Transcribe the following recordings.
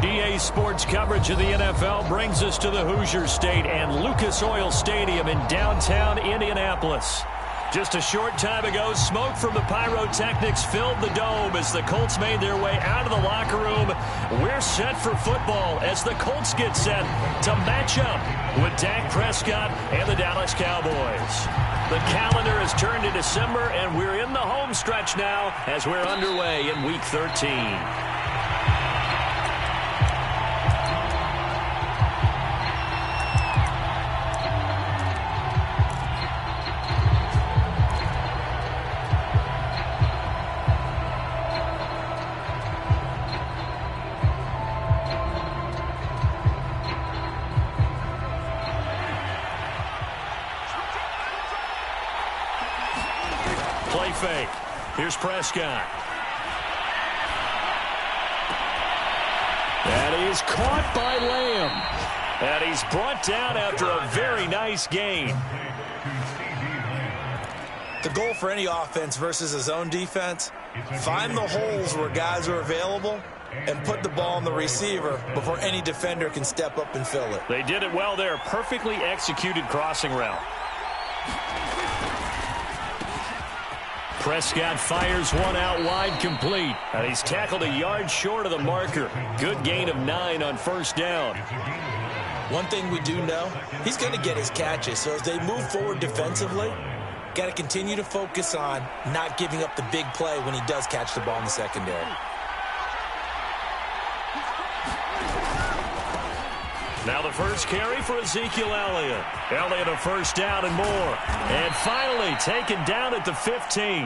EA Sports coverage of the NFL brings us to the Hoosier State and Lucas Oil Stadium in downtown Indianapolis. Just a short time ago, smoke from the pyrotechnics filled the dome as the Colts made their way out of the locker room. We're set for football as the Colts get set to match up with Dak Prescott and the Dallas Cowboys. The calendar has turned to December, and we're in the home stretch now as we're underway in Week 13. Play fake. Here's Prescott. And he's caught by Lamb. And he's brought down after a very nice gain. The goal for any offense versus his own defense, find the holes where guys are available and put the ball on the receiver before any defender can step up and fill it. They did it well there. Perfectly executed crossing route. Prescott fires one out wide, complete. And he's tackled a yard short of the marker. Good gain of 9 on first down. One thing we do know, he's going to get his catches. So as they move forward defensively, got to continue to focus on not giving up the big play when he does catch the ball in the secondary. Now the first carry for Ezekiel Elliott. Elliott a first down and more. And finally taken down at the 15.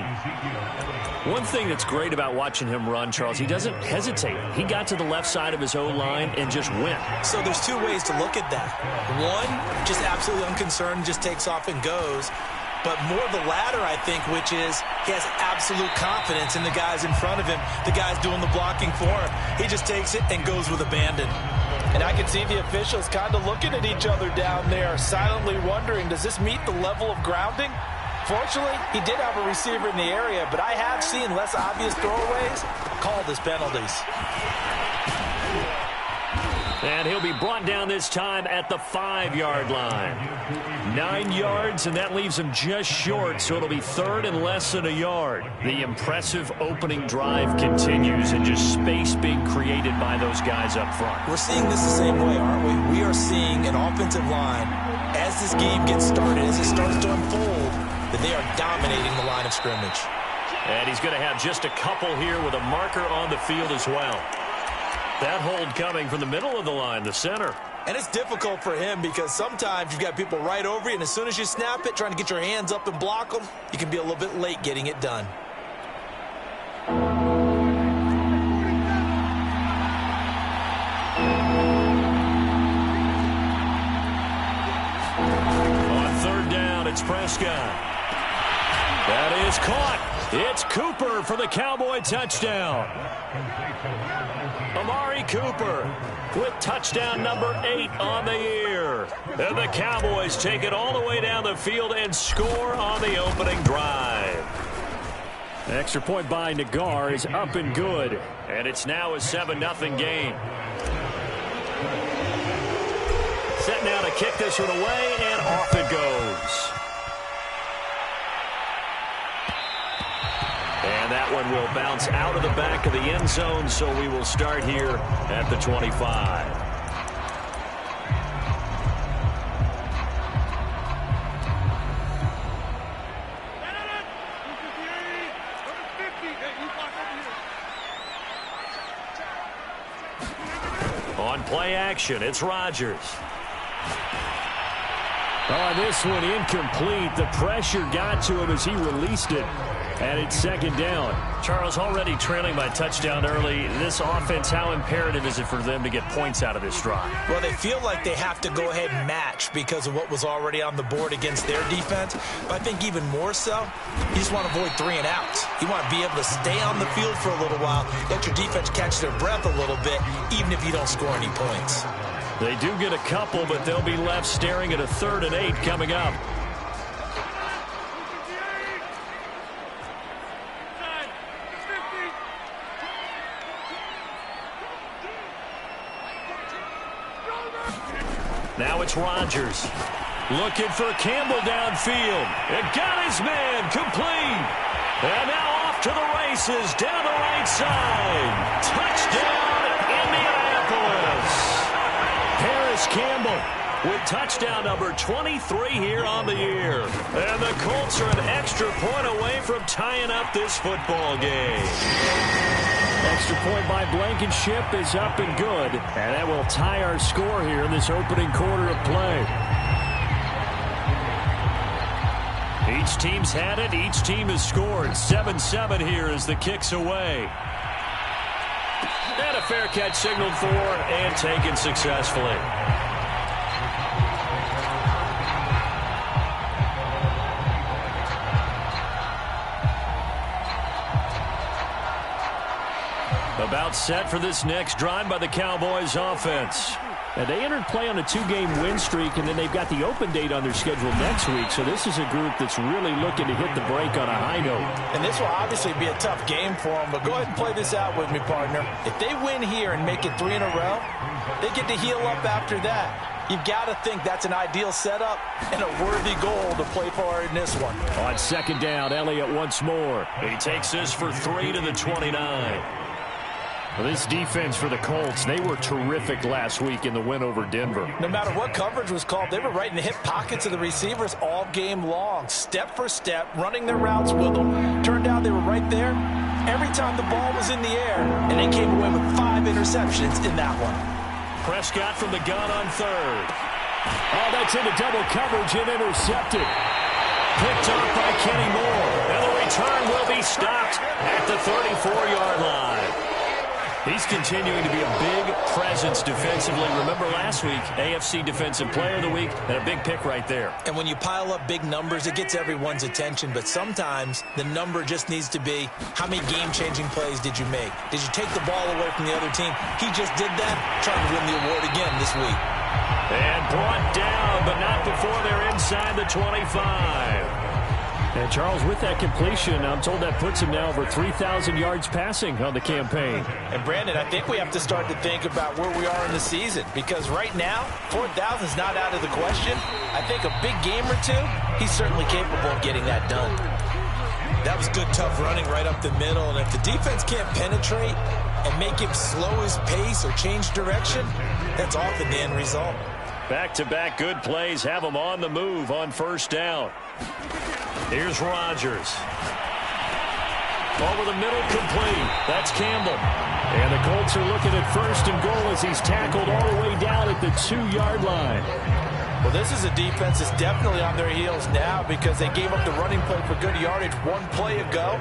One thing that's great about watching him run, Charles, he doesn't hesitate. He got to the left side of his O-line and just went. So there's two ways to look at that. One, just absolutely unconcerned, just takes off and goes. But more the latter, I think, which is he has absolute confidence in the guys in front of him, the guys doing the blocking for him. He just takes it and goes with abandon. And I can see the officials kind of looking at each other down there, silently wondering, does this meet the level of grounding? Fortunately, he did have a receiver in the area, but I have seen less obvious throwaways called as penalties. And he'll be brought down this time at the 5-yard line. 9 yards, and that leaves him just short, so it'll be third and less than a yard. The impressive opening drive continues, and just space being created by those guys up front. We're seeing this the same way, aren't we? We are seeing an offensive line, as this game gets started, as it starts to unfold, that they are dominating the line of scrimmage. And he's going to have just a couple here with a marker on the field as well. That hold coming from the middle of the line, the center. And it's difficult for him because sometimes you've got people right over you, and as soon as you snap it, trying to get your hands up and block them, you can be a little bit late getting it done. On third down, it's Prescott. That is caught. It's Cooper for the Cowboy touchdown. Amari Cooper with touchdown number 8 on the year. And the Cowboys take it all the way down the field and score on the opening drive. Extra point by Nagar is up and good. And it's now a 7-0 game. Set now to kick this one away, and off it goes. And that one will bounce out of the back of the end zone, so we will start here at the 25. On play action, it's Rodgers. Oh, this one incomplete. The pressure got to him as he released it. And it's second down. Charles, already trailing by touchdown early. This offense, how imperative is it for them to get points out of this drive? Well, they feel like they have to go ahead and match because of what was already on the board against their defense. But I think even more so, you just want to avoid 3 and outs. You want to be able to stay on the field for a little while, let your defense catch their breath a little bit, even if you don't score any points. They do get a couple, but they'll be left staring at a 3rd and 8 coming up. Now it's Rodgers. Looking for Campbell downfield. It got his man complete. And now off to the races down the right side. Touchdown, Indianapolis. Paris Campbell with touchdown number 23 here on the year. And the Colts are an extra point away from tying up this football game. Extra point by Blankenship is up and good. And that will tie our score here in this opening quarter of play. Each team's had it. Each team has scored. 7-7 here as the kick's away. And a fair catch signaled for and taken successfully. About set for this next drive by the Cowboys offense. And they entered play on a 2-game win streak, and then they've got the open date on their schedule next week. So this is a group that's really looking to hit the break on a high note. And this will obviously be a tough game for them, but go ahead and play this out with me, partner. If they win here and make it 3 in a row, they get to heal up after that. You've got to think that's an ideal setup and a worthy goal to play for in this one. On second down, Elliott once more. He takes this for 3 to the 29. Well, this defense for the Colts, they were terrific last week in the win over Denver. No matter what coverage was called, they were right in the hip pockets of the receivers all game long, step for step, running their routes with them. Turned out they were right there every time the ball was in the air, and they came away with 5 interceptions in that one. Prescott from the gun on third. Oh, that's into double coverage and intercepted. Picked up by Kenny Moore. And the return will be stopped at the 34-yard line. He's continuing to be a big presence defensively. Remember last week, AFC Defensive Player of the Week, and a big pick right there. And when you pile up big numbers, it gets everyone's attention. But sometimes the number just needs to be, how many game-changing plays did you make? Did you take the ball away from the other team? He just did that, trying to win the award again this week. And brought down, but not before they're inside the 25. And Charles, with that completion, I'm told that puts him now over 3,000 yards passing on the campaign. And Brandon, I think we have to start to think about where we are in the season, because right now, 4,000 is not out of the question. I think a big game or two, he's certainly capable of getting that done. That was good, tough running right up the middle. And if the defense can't penetrate and make him slow his pace or change direction, that's often the end result. Back-to-back good plays have him on the move on first down. Here's Rodgers. Over the middle, complete. That's Campbell. And the Colts are looking at first and goal as he's tackled all the way down at the 2-yard line. Well, this is a defense that's definitely on their heels now because they gave up the running play for good yardage 1 play ago.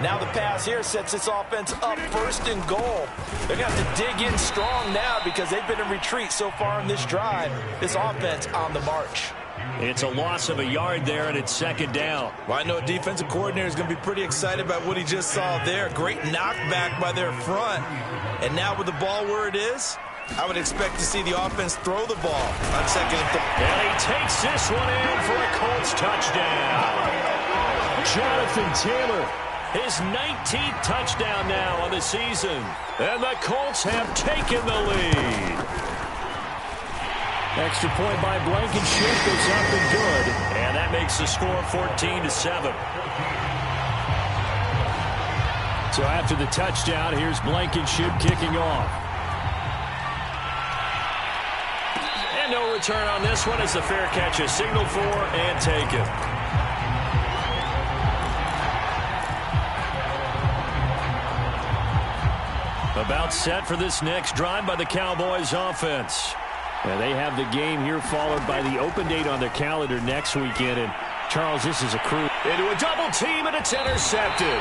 Now the pass here sets this offense up first and goal. They're going to have to dig in strong now because they've been in retreat so far in this drive. This offense on the march. It's a loss of a yard there, and it's second down. Well, I know a defensive coordinator is going to be pretty excited about what he just saw there. Great knockback by their front. And now with the ball where it is, I would expect to see the offense throw the ball on second and third. And he takes this one in for a Colts touchdown. Jonathan Taylor, his 19th touchdown now on the season. And the Colts have taken the lead. Extra point by Blankenship is up and good. And that makes the score 14-7. So after the touchdown, here's Blankenship kicking off. And no return on this one as the fair catch is signaled for and taken. About set for this next drive by the Cowboys offense. And they have the game here followed by the open date on their calendar next weekend. And, Charles, this is a crew. Into a double team, and it's intercepted.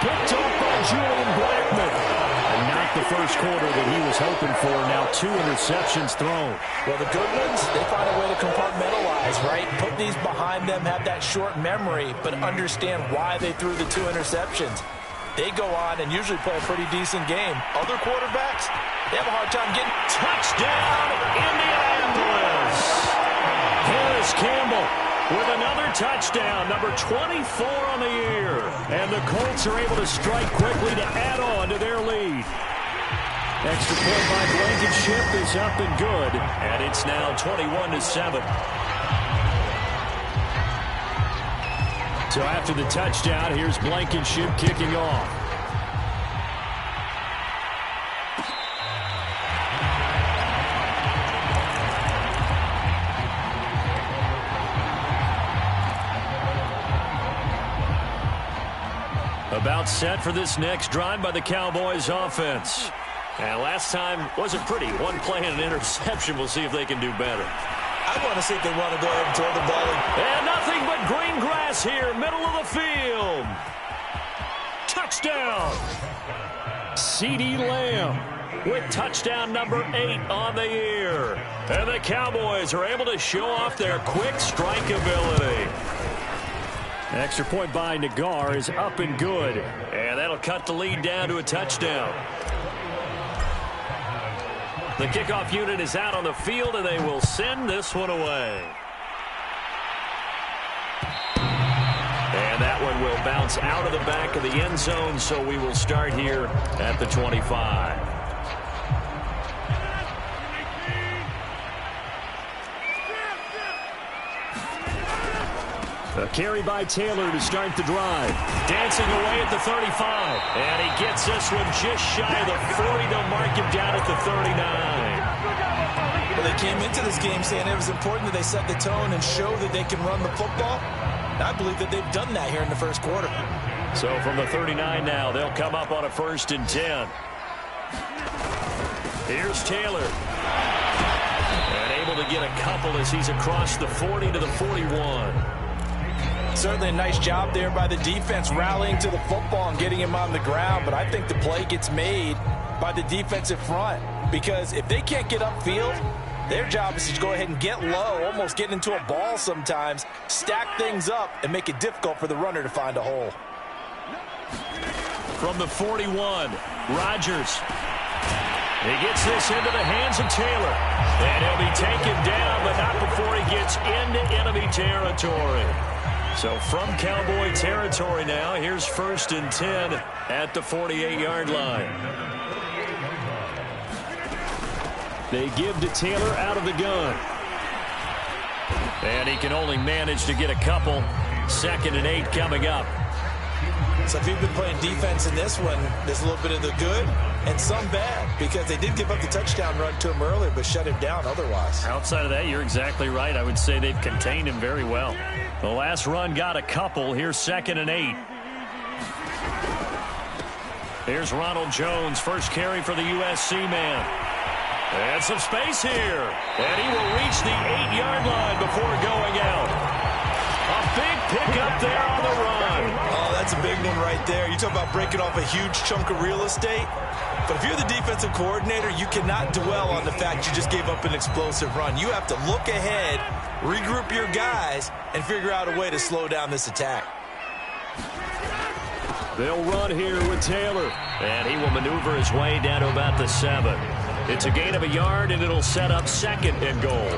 Picked up by Julian Blackmon. And not the first quarter that he was hoping for. Now 2 interceptions thrown. Well, the good ones, they find a way to compartmentalize, right? Put these behind them, have that short memory, but understand why they threw the 2 interceptions. They go on and usually play a pretty decent game. Other quarterbacks, they have a hard time getting. Touchdown, Indianapolis. Paris Campbell with another touchdown, number 24 on the year. And the Colts are able to strike quickly to add on to their lead. Extra point by Blankenship is up and good. And it's now 21-7. So after the touchdown, here's Blankenship kicking off. About set for this next drive by the Cowboys offense. And last time wasn't pretty. One play and an interception. We'll see if they can do better. I want to see if they want to go ahead and throw the ball in. And nothing but green grass here, middle of the field. Touchdown. CeeDee Lamb with touchdown number 8 on the year. And the Cowboys are able to show off their quick strike ability. Extra point by Nagar is up and good. And that'll cut the lead down to a touchdown. The kickoff unit is out on the field, and they will send this one away. And that one will bounce out of the back of the end zone, so we will start here at the 25. A carry by Taylor to start the drive. Dancing away at the 35. And he gets this one just shy of the 40. They'll mark him down at the 39. Well, they came into this game saying it was important that they set the tone and show that they can run the football. And I believe that they've done that here in the first quarter. So from the 39 now, they'll come up on a 1st and 10. Here's Taylor. And able to get a couple as he's across the 40 to the 41. Certainly a nice job there by the defense rallying to the football and getting him on the ground. But I think the play gets made by the defensive front. Because if they can't get upfield, their job is to go ahead and get low, almost get into a ball sometimes, stack things up, and make it difficult for the runner to find a hole. From the 41, Rodgers. He gets this into the hands of Taylor. And he'll be taken down, but not before he gets into enemy territory. So from Cowboy territory now, here's 1st and 10 at the 48-yard line. They give to Taylor out of the gun. And he can only manage to get a couple. 2nd and 8 coming up. So if you've been playing defense in this one, there's a little bit of the good and some bad, because they did give up the touchdown run to him earlier, but shut him down otherwise. Outside of that, you're exactly right. I would say they've contained him very well. The last run got a couple. Here's 2nd and 8. Here's Ronald Jones, first carry for the USC man. And some space here. And he will reach the 8-yard line before going out. A big pickup there on the run. Oh, that's a big one right there. You talk about breaking off a huge chunk of real estate. But if you're the defensive coordinator, you cannot dwell on the fact you just gave up an explosive run. You have to look ahead, regroup your guys, and figure out a way to slow down this attack. They'll run here with Taylor. And he will maneuver his way down to about the 7. It's a gain of a yard, and it'll set up 2nd and goal.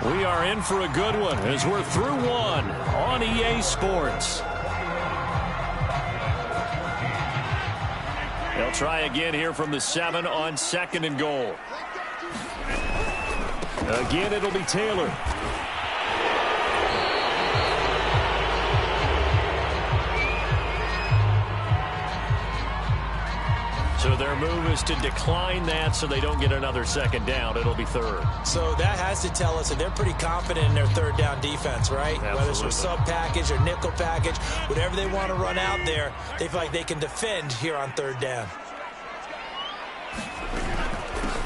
We are in for a good one as we're through one on EA Sports. They'll try again here from the 7 on 2nd and goal. Again, it'll be Taylor. So their move is to decline that so they don't get another 2nd down. It'll be 3rd. So that has to tell us that they're pretty confident in their 3rd down defense, right? Absolutely. Whether it's a sub package or nickel package, whatever they want to run out there, they feel like they can defend here on 3rd down.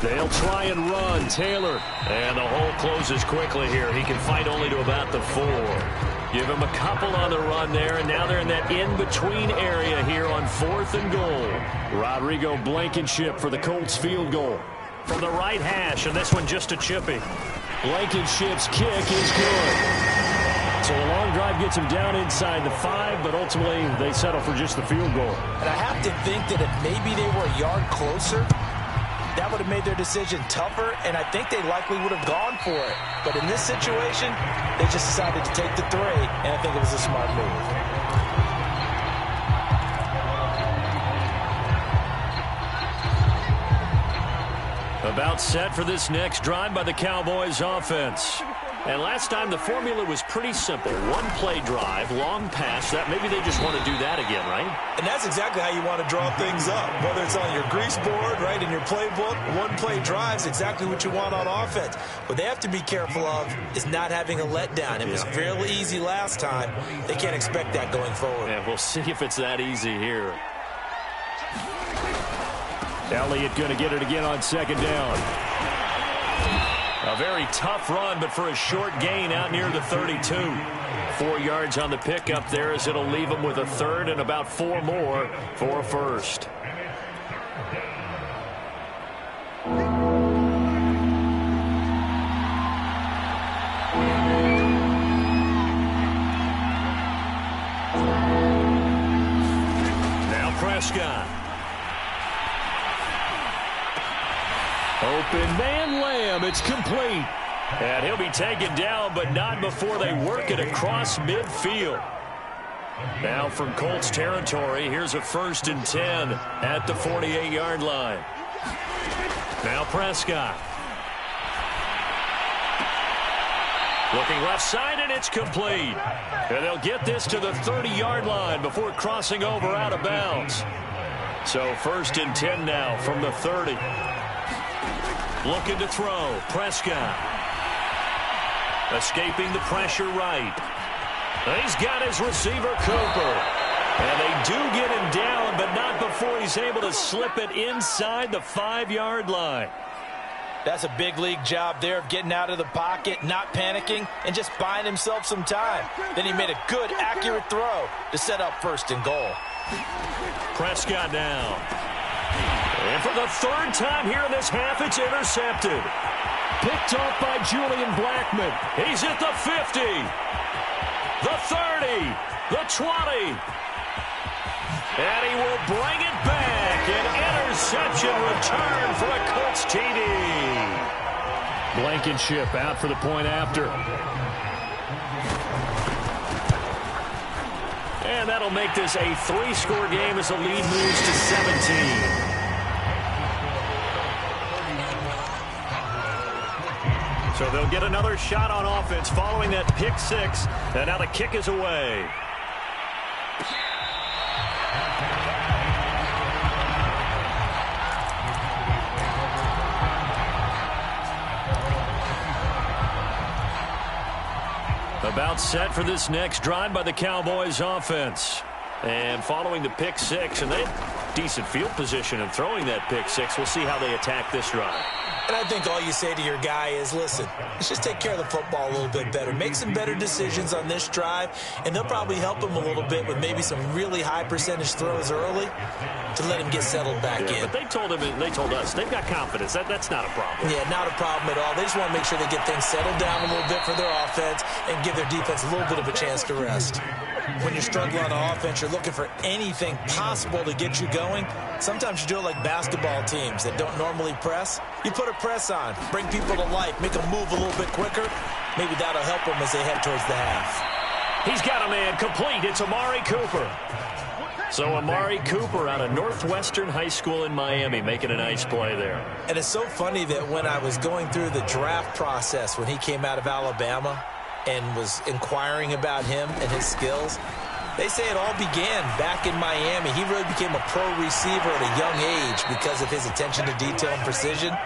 They'll try and run. Taylor. And the hole closes quickly here. He can fight only to about the 4. Give him a couple on the run there, and now they're in that in-between area here on 4th and goal. Rodrigo Blankenship for the Colts field goal. From the right hash, and this one just a chippy. Blankenship's kick is good. So the long drive gets them down inside the 5, but ultimately they settle for just the field goal. And I have to think that if maybe they were a yard closer, that would have made their decision tougher, and I think they likely would have gone for it. But in this situation, they just decided to take the 3, and I think it was a smart move. About set for this next drive by the Cowboys offense. And last time the formula was pretty simple. One-play drive, long pass. That maybe they just want to do that again, right? And that's exactly how you want to draw things up. Whether it's on your grease board, right, in your playbook, one-play drive is exactly what you want on offense. What they have to be careful of is not having a letdown. It was fairly easy last time. They can't expect that going forward. Yeah, we'll see if it's that easy here. Elliott going to get it again on second down. A very tough run, but for a short gain out near the 32. 4 yards on the pickup there as it'll leave them with a third and about 4 more for a first. Now Prescott. Open man Lamb. It's complete. And he'll be taken down, but not before they work it across midfield. Now from Colts territory, here's a 1st and 10 at the 48-yard line. Now Prescott. Looking left side, and it's complete. And they'll get this to the 30-yard line before crossing over out of bounds. So 1st and 10 now from the 30. Looking to throw. Prescott. Escaping the pressure right. He's got his receiver, Cooper. And they do get him down, but not before he's able to slip it inside the 5-yard line. That's a big league job there of getting out of the pocket, not panicking, and just buying himself some time. Then he made a good, accurate throw to set up 1st and goal. Prescott down. And for the 3rd time here in this half, it's intercepted. Picked off by Julian Blackmon. He's at the 50, the 30, the 20. And he will bring it back. An interception return for a Colts TD. Blankenship out for the point after. And that'll make this a 3-score game as the lead moves to 17. So they'll get another shot on offense following that pick 6. And now the kick is away. About set for this next drive by the Cowboys offense. And following the pick 6, and they had decent field position in throwing that pick 6. We'll see how they attack this drive. And I think all you say to your guy is, listen, let's just take care of the football a little bit better. Make some better decisions on this drive, and they'll probably help him a little bit with maybe some really high percentage throws early to let him get settled back in. But they told him, and they told us, they've got confidence. That's not a problem. Yeah, not a problem at all. They just want to make sure they get things settled down a little bit for their offense and give their defense a little bit of a chance to rest. When you're struggling on offense, you're looking for anything possible to get you going. Sometimes you do it like basketball teams that don't normally press. You put a press on, bring people to life, make them move a little bit quicker. Maybe that'll help them as they head towards the half. He's got a man complete. It's Amari Cooper. So Amari Cooper out of Northwestern High School in Miami making a nice play there. And it's so funny that when I was going through the draft process when he came out of Alabama and was inquiring about him and his skills, they say it all began back in Miami. He really became a pro receiver at a young age because of his attention to detail and precision.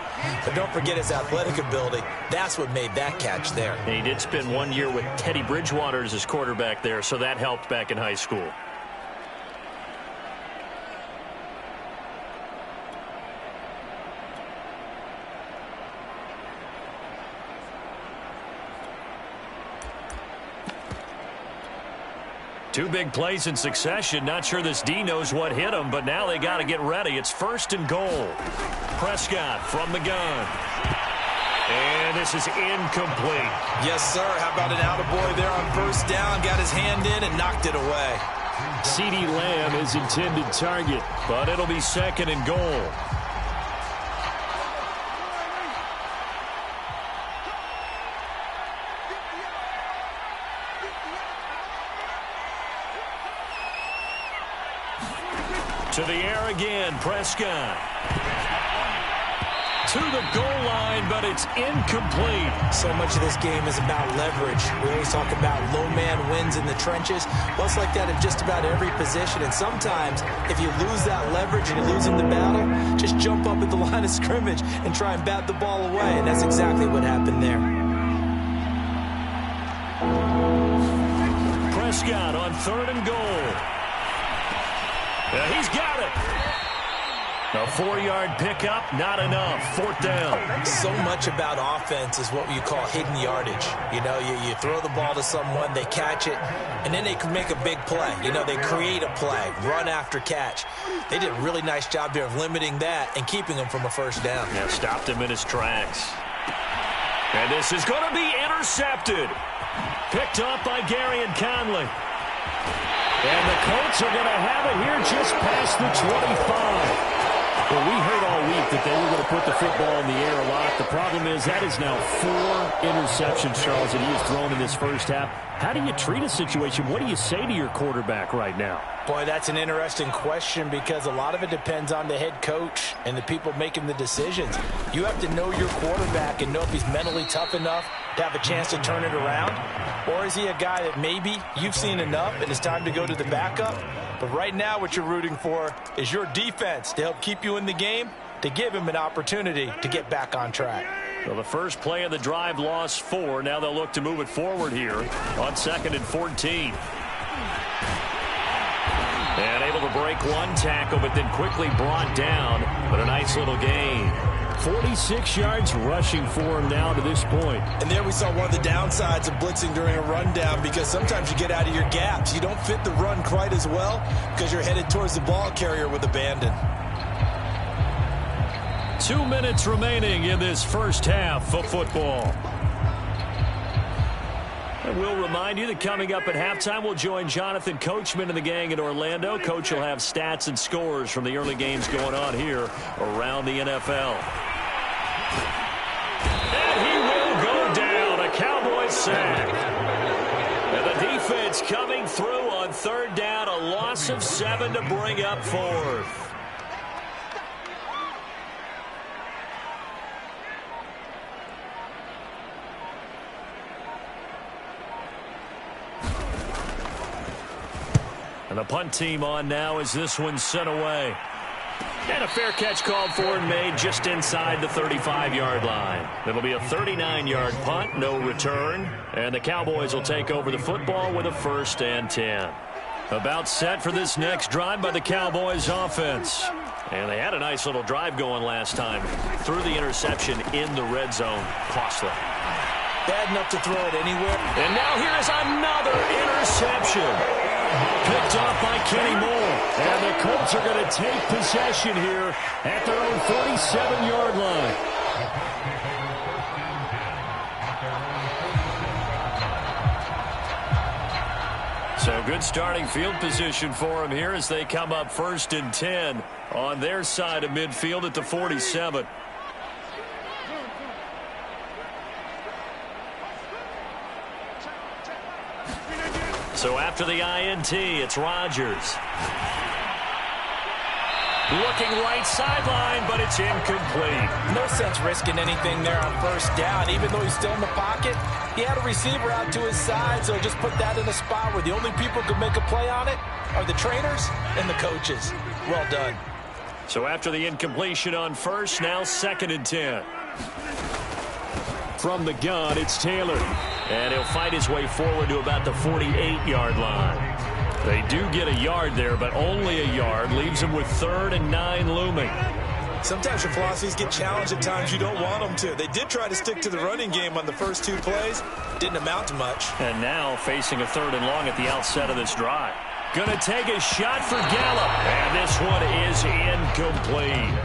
But don't forget his athletic ability. That's what made that catch there. And he did spend 1 year with Teddy Bridgewater as his quarterback there, so that helped back in high school. Two big plays in succession. Not sure this D knows what hit him, but now they got to get ready. It's 1st and goal. Prescott from the gun. And this is incomplete. Yes, sir. How about an attaboy there on first down? Got his hand in and knocked it away. CeeDee Lamb is intended target, but it'll be 2nd and goal. To the air again, Prescott. To the goal line, but it's incomplete. So much of this game is about leverage. We always talk about low man wins in the trenches. Well, it's like that in just about every position. And sometimes, if you lose that leverage and you lose in the battle, just jump up at the line of scrimmage and try and bat the ball away. And that's exactly what happened there. Prescott on 3rd and goal. He's got it. A 4-yard pickup, not enough. 4th down. So much about offense is what you call hidden yardage. You know, you throw the ball to someone, they catch it, and then they can make a big play. You know, they create a play, run after catch. They did a really nice job here of limiting that and keeping him from a first down. Yeah, stopped him in his tracks. And this is going to be intercepted. Picked up by Garyon Conley. And the Colts are going to have it here just past the 25. Well, we heard all week that they were going to put the football in the air a lot. The problem is that is now 4 interceptions, Charles, that he has thrown in this first half. How do you treat a situation? What do you say to your quarterback right now? Boy, that's an interesting question because a lot of it depends on the head coach and the people making the decisions. You have to know your quarterback and know if he's mentally tough enough to have a chance to turn it around. Or is he a guy that maybe you've seen enough and it's time to go to the backup? But right now what you're rooting for is your defense to help keep you in the game, to give him an opportunity to get back on track. Well, the first play of the drive lost 4. Now they'll look to move it forward here on 2nd and 14. And able to break one tackle, but then quickly brought down. But a nice little gain. 46 yards rushing for him now to this point. And there we saw one of the downsides of blitzing during a rundown because sometimes you get out of your gaps. You don't fit the run quite as well because you're headed towards the ball carrier with abandon. 2 minutes remaining in this first half of football. And we'll remind you that coming up at halftime, we'll join Jonathan Coachman and the gang in Orlando. Coach will have stats and scores from the early games going on here around the NFL. And he will go down. A Cowboys sack. And the defense coming through on 3rd down. A loss of 7 to bring up 4th. And the punt team on now as this one's sent away. And a fair catch called for and made just inside the 35-yard line. It'll be a 39-yard punt, no return. And the Cowboys will take over the football with a 1st and 10. About set for this next drive by the Cowboys offense. And they had a nice little drive going last time. Threw the interception in the red zone. Costly. Bad enough to throw it anywhere. And now here is another interception. Picked off by Kenny Moore. And the Colts are going to take possession here at their own 47-yard line. So good starting field position for them here as they come up 1st and 10 on their side of midfield at the 47. So after the INT, it's Rodgers. Looking right sideline, but it's incomplete. No sense risking anything there on 1st down. Even though he's still in the pocket, he had a receiver out to his side, so just put that in a spot where the only people who can make a play on it are the trainers and the coaches. Well done. So after the incompletion on 1st, now 2nd and 10. From the gun, it's Taylor. And he'll fight his way forward to about the 48-yard line. They do get a yard there, but only a yard. Leaves them with 3rd and 9 looming. Sometimes your philosophies get challenged at times you don't want them to. They did try to stick to the running game on the first 2 plays. Didn't amount to much. And now facing a 3rd and long at the outset of this drive. Gonna take a shot for Gallup. And this one is incomplete.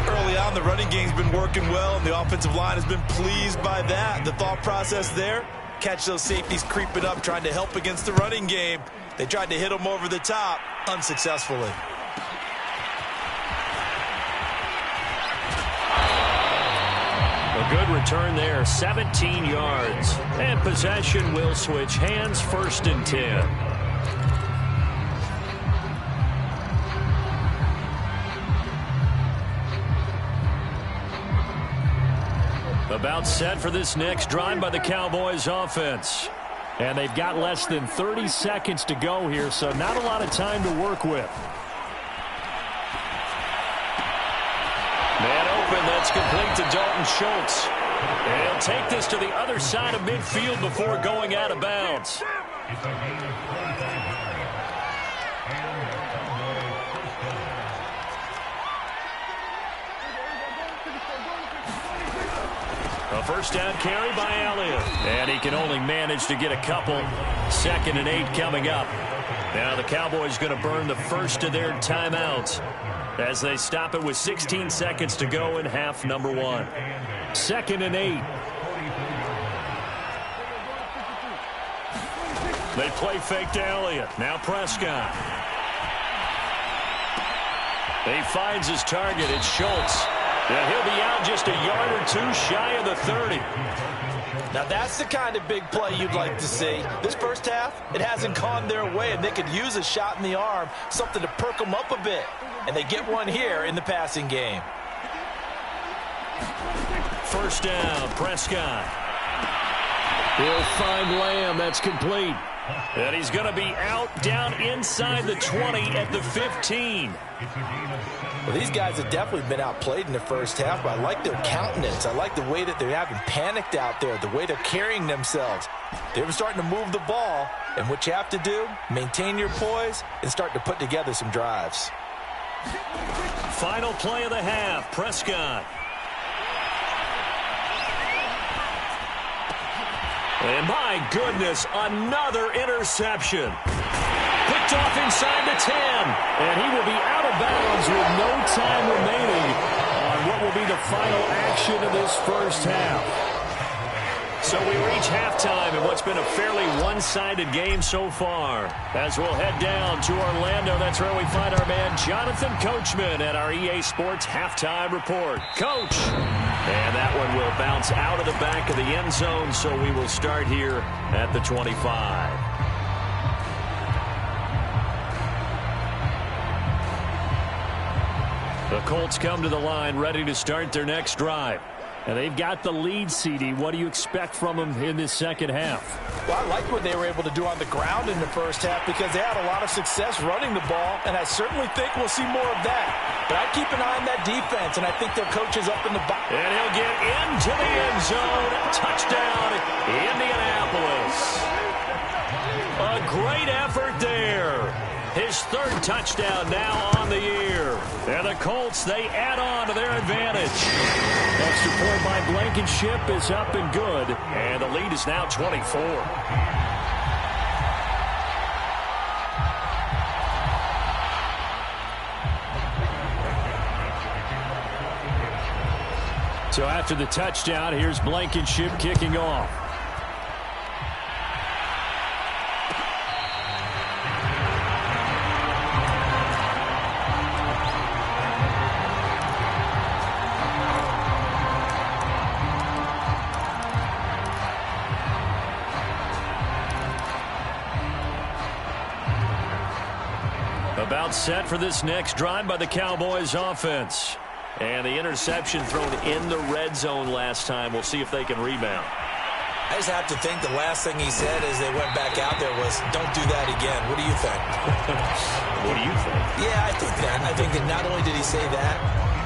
Early on, the running game's been working well, and the offensive line has been pleased by that. The thought process there, catch those safeties creeping up, trying to help against the running game. They tried to hit them over the top, unsuccessfully. A good return there, 17 yards. And possession will switch hands, 1st and 10. About set for this next drive by the Cowboys offense. And they've got less than 30 seconds to go here, so not a lot of time to work with. Man open, that's complete to Dalton Schultz. And he'll take this to the other side of midfield before going out of bounds. A first down carry by Elliott. And he can only manage to get a couple. 2nd and 8 coming up. Now the Cowboys going to burn the first of their timeouts as they stop it with 16 seconds to go in half number 1. 2nd and 8. They play fake to Elliott. Now Prescott. He finds his target. It's Schultz. And he'll be out just a yard or 2 shy of the 30. Now that's the kind of big play you'd like to see. This first half, it hasn't gone their way, and they could use a shot in the arm, something to perk them up a bit. And they get one here in the passing game. First down, Prescott. He'll find Lamb. That's complete. And he's going to be out down inside the 20 at the 15. Well, these guys have definitely been outplayed in the first half, but I like their countenance. I like the way that they haven't panicked out there, the way they're carrying themselves. They're starting to move the ball, and what you have to do, maintain your poise and start to put together some drives. Final play of the half, Prescott. And my goodness, another interception. Picked off inside the 10. And he will be out of bounds with no time remaining on what will be the final action of this first half. So we reach halftime in what's been a fairly one-sided game so far. As we'll head down to Orlando, that's where we find our man Jonathan Coachman at our EA Sports Halftime Report. Coach! And that one will bounce out of the back of the end zone, so we will start here at the 25. The Colts come to the line ready to start their next drive. And they've got the lead, CD. What do you expect from them in this second half? Well, I like what they were able to do on the ground in the first half because they had a lot of success running the ball, and I certainly think we'll see more of that. But I keep an eye on that defense, and I think their coach is up in the box. And he'll get into the end zone. Touchdown, Indianapolis. A great effort there. His 3rd touchdown now on the year. And the Colts, they add on to their advantage. Extra point by Blankenship is up and good. And the lead is now 24. So after the touchdown, here's Blankenship kicking off. About set for this next drive by the Cowboys offense. And the interception thrown in the red zone last time. We'll see if they can rebound. I just have to think the last thing he said as they went back out there was, don't do that again. What do you think? What do you think? Yeah, I think that. I think that not only did he say that,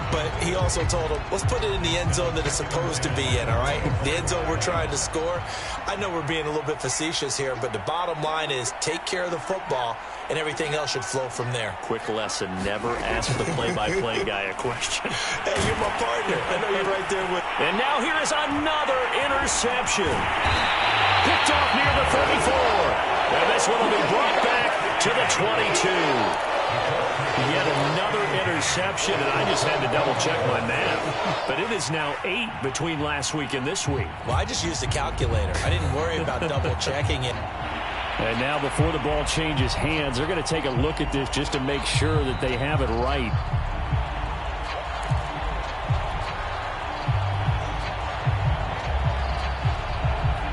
but he also told him, let's put it in the end zone that it's supposed to be in, all right? The end zone we're trying to score. I know we're being a little bit facetious here, but the bottom line is take care of the football, and everything else should flow from there. Quick lesson, never ask the play-by-play guy a question. Hey, you're my partner. I know you're right there with me. And now here is another interception. Picked off near the 34. And this one will be brought back to the 22. Yet another interception, and I just had to double-check my math. But it is now 8 between last week and this week. Well, I just used a calculator. I didn't worry about double-checking it. And now before the ball changes hands, they're going to take a look at this just to make sure that they have it right.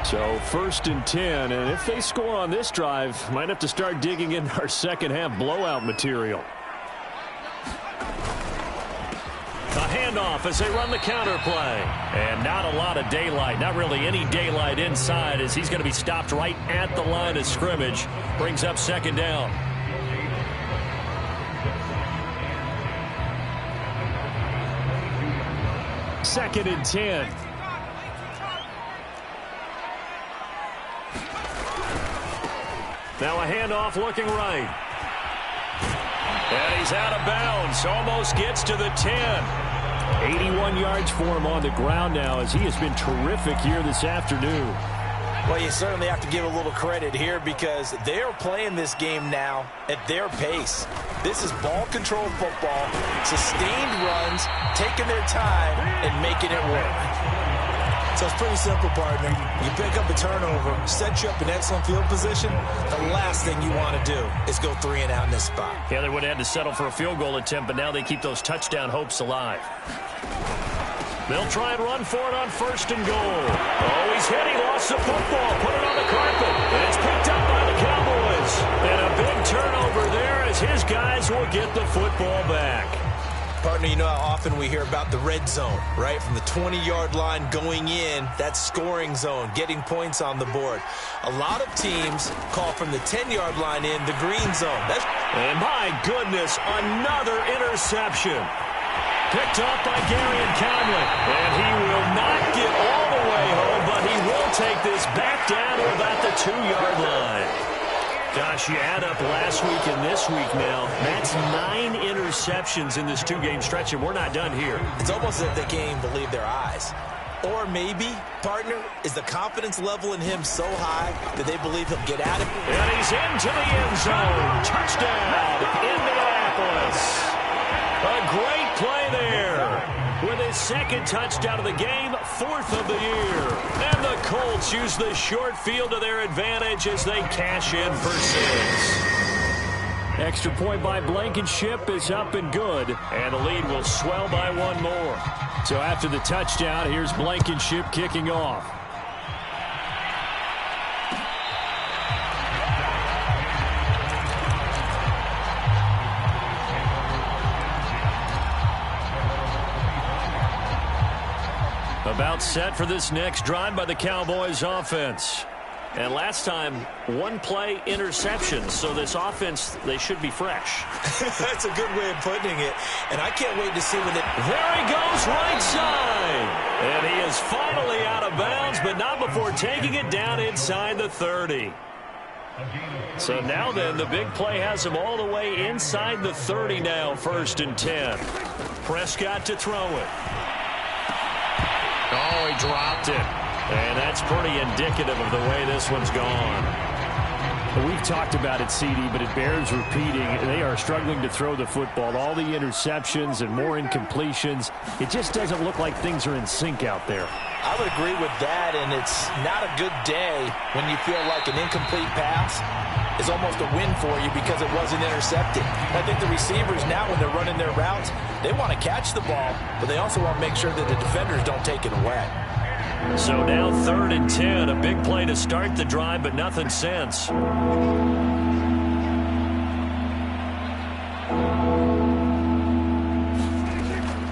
So 1st and 10, and if they score on this drive, might have to start digging in our second half blowout material. A handoff as they run the counter play. And not a lot of daylight, not really any daylight inside, as he's going to be stopped right at the line of scrimmage. Brings up 2nd down. Second and 10. Now a handoff looking right. And he's out of bounds. Almost gets to the 10. 81 yards for him on the ground now, as he has been terrific here this afternoon. Well, you certainly have to give a little credit here because they're playing this game now at their pace. This is ball control football, sustained runs, taking their time, and making it work. So it's pretty simple, partner. You pick up a turnover, set you up in excellent field position. The last thing you want to do is go 3 and out in this spot. Yeah, they would have had to settle for a field goal attempt, but now they keep those touchdown hopes alive. They'll try and run for it on 1st and goal. Oh, he's hit. He lost the football. Put it on the carpet. And it's picked up by the Cowboys. And a big turnover there as his guys will get the football back. Partner, you know how often we hear about the red zone, right? From the 20-yard line going in, that's scoring zone, getting points on the board. A lot of teams call from the 10-yard line in the green zone. And my goodness, another interception. Picked up by Garion Conley. And he will not get all the way home, but he will take this back down to about the 2-yard line. Gosh, you add up last week and this week now, that's 9 interceptions in this 2-game stretch, and we're not done here. It's almost as if they can't even believe their eyes. Or maybe, partner, is the confidence level in him so high that they believe he'll get out of it. And he's into the end zone. Touchdown, Indianapolis. A great play there. With his 2nd touchdown of the game, 4th of the year. And the Colts use the short field to their advantage as they cash in for 6. Extra point by Blankenship is up and good. And the lead will swell by 1 more. So after the touchdown, here's Blankenship kicking off. About set for this next drive by the Cowboys offense. And last time, 1-play interception. So this offense, they should be fresh. That's a good way of putting it. And I can't wait to see when There he goes, right side. And he is finally out of bounds, but not before taking it down inside the 30. So now then, the big play has him all the way inside the 30 now, 1st and 10. Prescott to throw it. Oh, he dropped it. And that's pretty indicative of the way this one's gone. We've talked about it, CD, but it bears repeating. They are struggling to throw the football. All the interceptions and more incompletions. It just doesn't look like things are in sync out there. I would agree with that, and it's not a good day when you feel like an incomplete pass is almost a win for you because it wasn't intercepted. I think the receivers now, when they're running their routes, they want to catch the ball, but they also want to make sure that the defenders don't take it away. So now 3rd and 10, a big play to start the drive, but nothing since.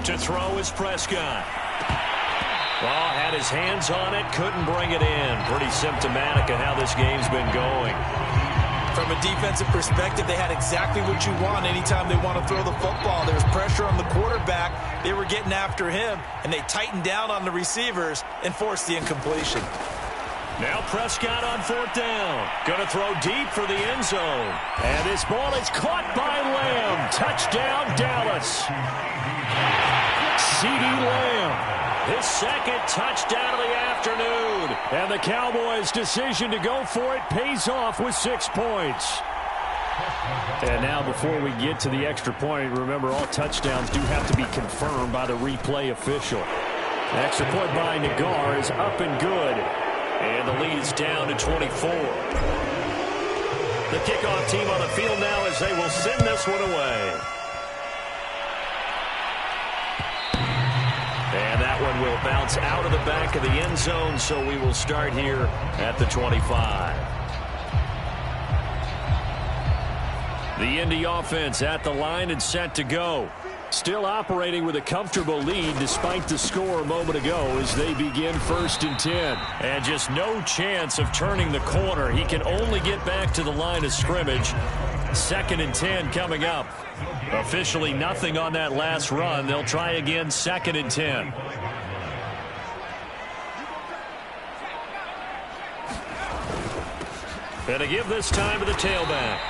To throw is Prescott. Well, had his hands on it, couldn't bring it in. Pretty symptomatic of how this game's been going. From a defensive perspective, they had exactly what you want anytime they want to throw the football. There was pressure on the quarterback. They were getting after him, and they tightened down on the receivers and forced the incompletion. Now Prescott on 4th down. Going to throw deep for the end zone. And this ball is caught by Lamb. Touchdown, Dallas. CeeDee Lamb. His 2nd touchdown of the afternoon. And the Cowboys' decision to go for it pays off with 6 points. And now before we get to the extra point, remember all touchdowns do have to be confirmed by the replay official. The extra point by Nagar is up and good. And the lead is down to 24. The kickoff team on the field now as they will send this one away. And that one will bounce out of the back of the end zone, so we will start here at the 25. The Indy offense at the line and set to go. Still operating with a comfortable lead despite the score a moment ago as they begin 1st and 10. And just no chance of turning the corner. He can only get back to the line of scrimmage. 2nd and 10 coming up. Officially nothing on that last run. They'll try again 2nd and 10. And to give this time to the tailback.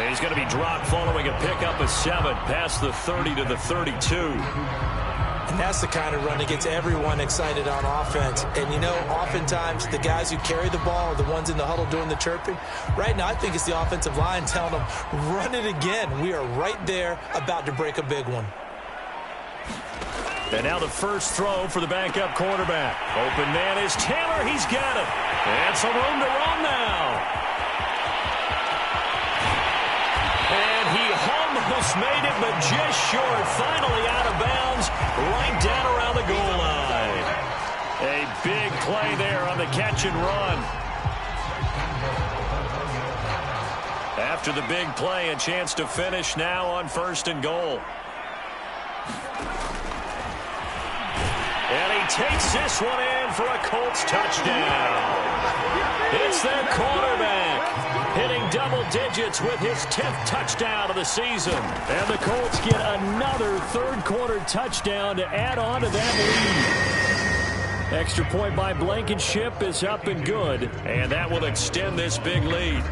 He's going to be dropped following a pickup of 7 past the 30 to the 32. And that's the kind of run that gets everyone excited on offense. And, you know, oftentimes the guys who carry the ball are the ones in the huddle doing the chirping. Right now, I think it's the offensive line telling them, run it again. We are right there about to break a big one. And now the first throw for the backup quarterback. Open man is Taylor. He's got it. And some room to run now. And he almost made it, but just short. Finally out of bounds, right down around the goal line. A big play there on the catch and run. After the big play, a chance to finish now on 1st and goal. And he takes this one in for a Colts touchdown. It's their quarterback hitting double digits with his 10th touchdown of the season. And the Colts get another 3rd quarter touchdown to add on to that lead. Extra point by Blankenship is up and good. And that will extend this big lead.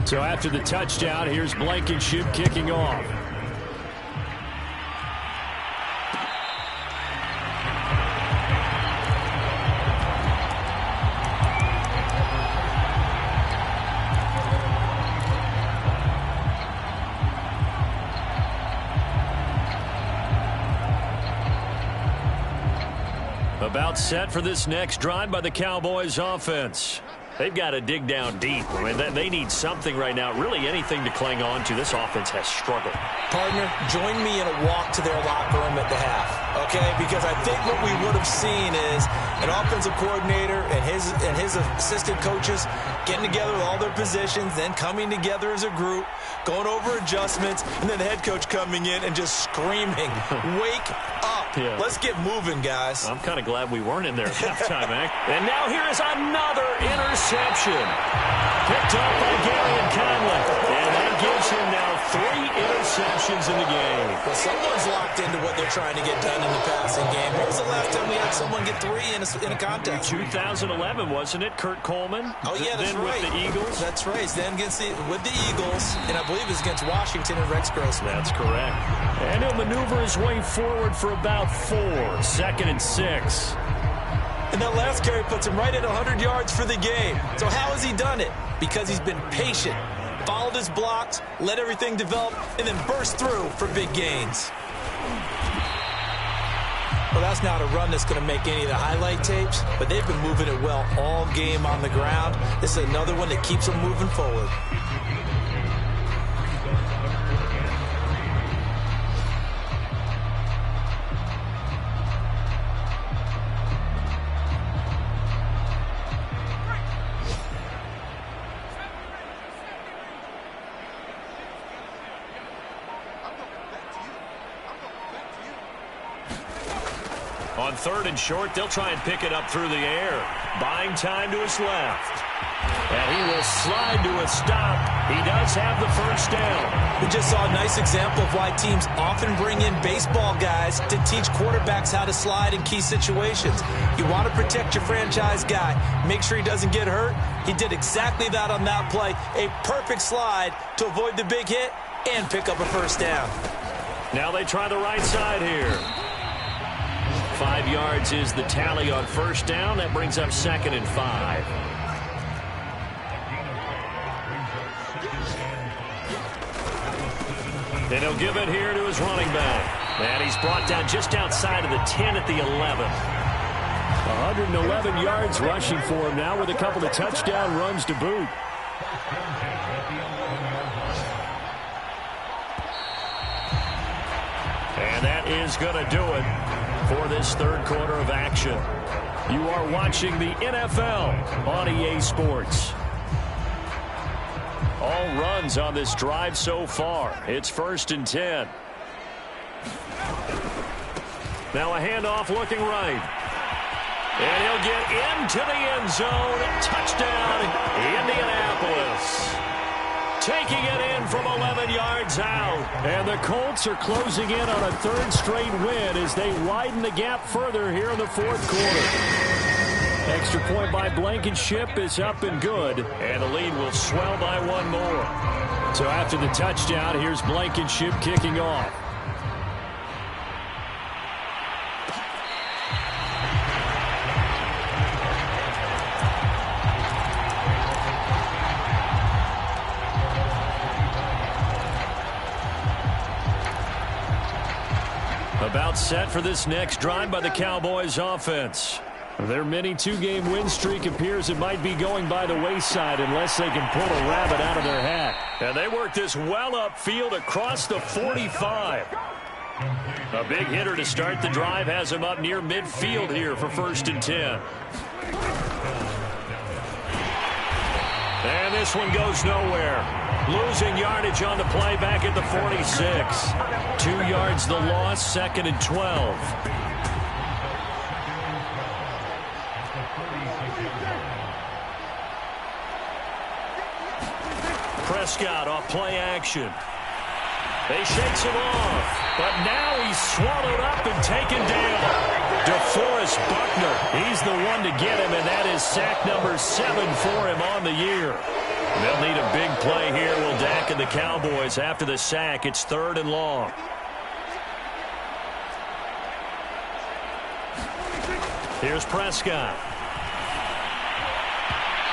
So after the touchdown, here's Blankenship kicking off. About set for this next drive by the Cowboys offense. They've got to dig down deep. I mean, they need something right now, really anything to cling on to. This offense has struggled. Partner, join me in a walk to their locker room at the half, okay? Because I think what we would have seen is an offensive coordinator and his assistant coaches getting together with all their positions, then coming together as a group, going over adjustments, and then the head coach coming in and just screaming, wake up. Yeah. Let's get moving, guys. I'm kind of glad we weren't in there at halftime, Mac. And now here is another interception. Picked up by Gary Conley. And that gives him now 3 interceptions in the game. Well, someone's locked into what they're trying to get done in the passing game. When was the last time we had someone get 3 in a contest? 2011, wasn't it? Kurt Coleman. Oh, yeah, that's then right. With the Eagles. That's right. Then with the Eagles, and I believe it's against Washington and Rex Grossman. That's correct. And he'll maneuver his way forward for about 4. 2nd and 6. And that last carry puts him right at 100 yards for the game. So how has he done it? Because he's been patient, followed his blocks, let everything develop, and then burst through for big gains. Well, that's not a run that's going to make any of the highlight tapes, but they've been moving it well all game on the ground. This is another one that keeps them moving forward. On 3rd and short, they'll try and pick it up through the air. Buying time to his left. And he will slide to a stop. He does have the first down. We just saw a nice example of why teams often bring in baseball guys to teach quarterbacks how to slide in key situations. You want to protect your franchise guy. Make sure he doesn't get hurt. He did exactly that on that play. A perfect slide to avoid the big hit and pick up a first down. Now they try the right side here. 5 yards is the tally on first down. That brings up 2nd and 5. And he'll give it here to his running back. And he's brought down just outside of the 10 at the 11. 111 yards rushing for him now with a couple of touchdown runs to boot. And that is going to do it for this third quarter of action. You are watching the NFL on EA Sports. All runs on this drive so far. It's 1st and 10. Now a handoff looking right. And he'll get into the end zone. Touchdown, Indianapolis. Taking it in from 11 yards out. And the Colts are closing in on a third straight win as they widen the gap further here in the fourth quarter. Extra point by Blankenship is up and good. And the lead will swell by one more. So after the touchdown, here's Blankenship kicking off. About set for this next drive by the Cowboys offense. Their mini two-game win streak appears it might be going by the wayside unless they can pull a rabbit out of their hat. And they work this well upfield across the 45. A big hitter to start the drive has him up near midfield here for 1st and 10. And this one goes nowhere. Losing yardage on the play back at the 46. 2 yards the loss, 2nd and 12. Prescott off play action. They shakes him off, but now he's swallowed up and taken down. DeForest Buckner, he's the one to get him, and that is sack number 7 for him on the year. They'll need a big play here, will Dak and the Cowboys. After the sack, it's 3rd and long. Here's Prescott.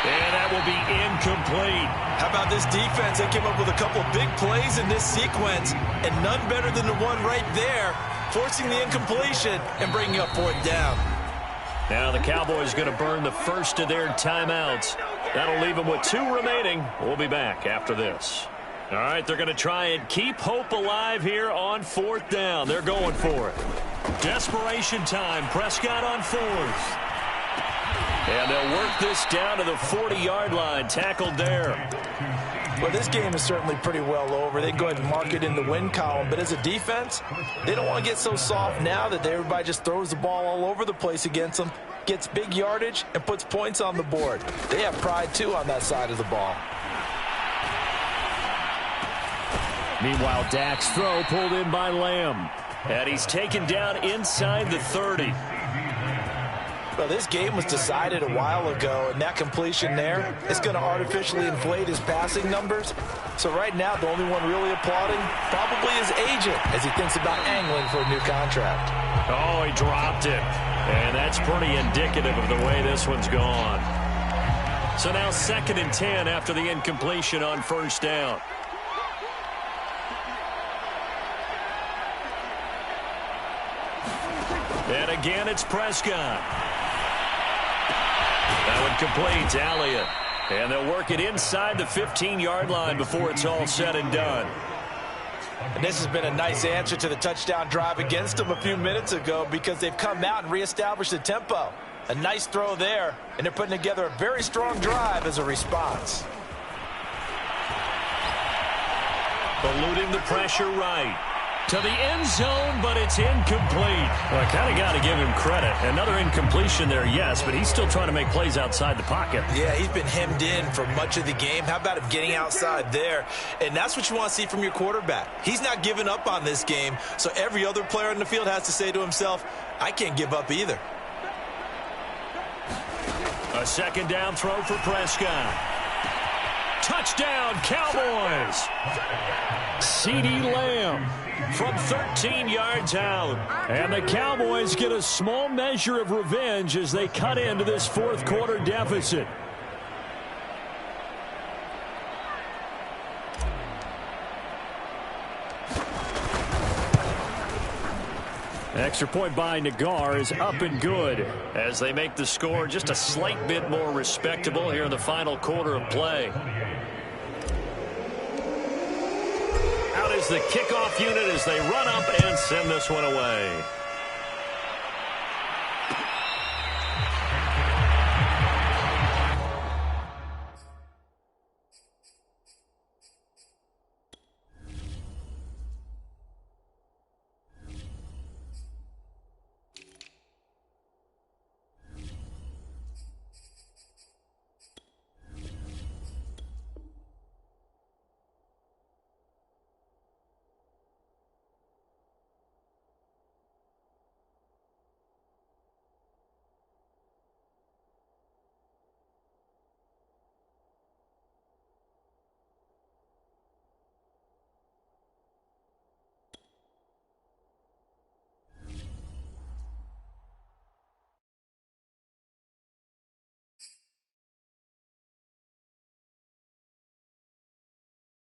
And that will be incomplete. How about this defense? They came up with a couple big plays in this sequence, and none better than the one right there, forcing the incompletion and bringing up 4th down. Now the Cowboys going to burn the first of their timeouts. That'll leave them with 2 remaining. We'll be back after this. All right, they're going to try and keep hope alive here on 4th down. They're going for it. Desperation time. Prescott on 4th. And they'll work this down to the 40-yard line. Tackled there. Well, this game is certainly pretty well over. They can go ahead and mark it in the win column. But as a defense, they don't want to get so soft now that everybody just throws the ball all over the place against them, gets big yardage, and puts points on the board. They have pride, too, on that side of the ball. Meanwhile, Dak's throw pulled in by Lamb. And he's taken down inside the 30. Well, this game was decided a while ago, and that completion there is going to artificially inflate his passing numbers. So right now, the only one really applauding probably his agent as he thinks about angling for a new contract. Oh, he dropped it. And that's pretty indicative of the way this one's gone. So now 2nd and 10 after the incompletion on 1st down. And again, it's Prescott. That one complete to Elliott. And they'll work it inside the 15-yard line before it's all said and done. And this has been a nice answer to the touchdown drive against them a few minutes ago because they've come out and reestablished the tempo. A nice throw there, and they're putting together a very strong drive as a response. Eluding the pressure right. To the end zone, but it's incomplete. Well, I kind of got to give him credit. Another incompletion there, yes, but he's still trying to make plays outside the pocket. Yeah, he's been hemmed in for much of the game. How about him getting outside there? And that's what you want to see from your quarterback. He's not giving up on this game, so every other player in the field has to say to himself, I can't give up either. A 2nd down throw for Prescott. Touchdown, Cowboys! CeeDee Lamb from 13 yards out. And the Cowboys get a small measure of revenge as they cut into this fourth quarter deficit. Extra point by Nagar is up and good as they make the score just a slight bit more respectable here in the final quarter of play. Out is the kickoff unit as they run up and send this one away.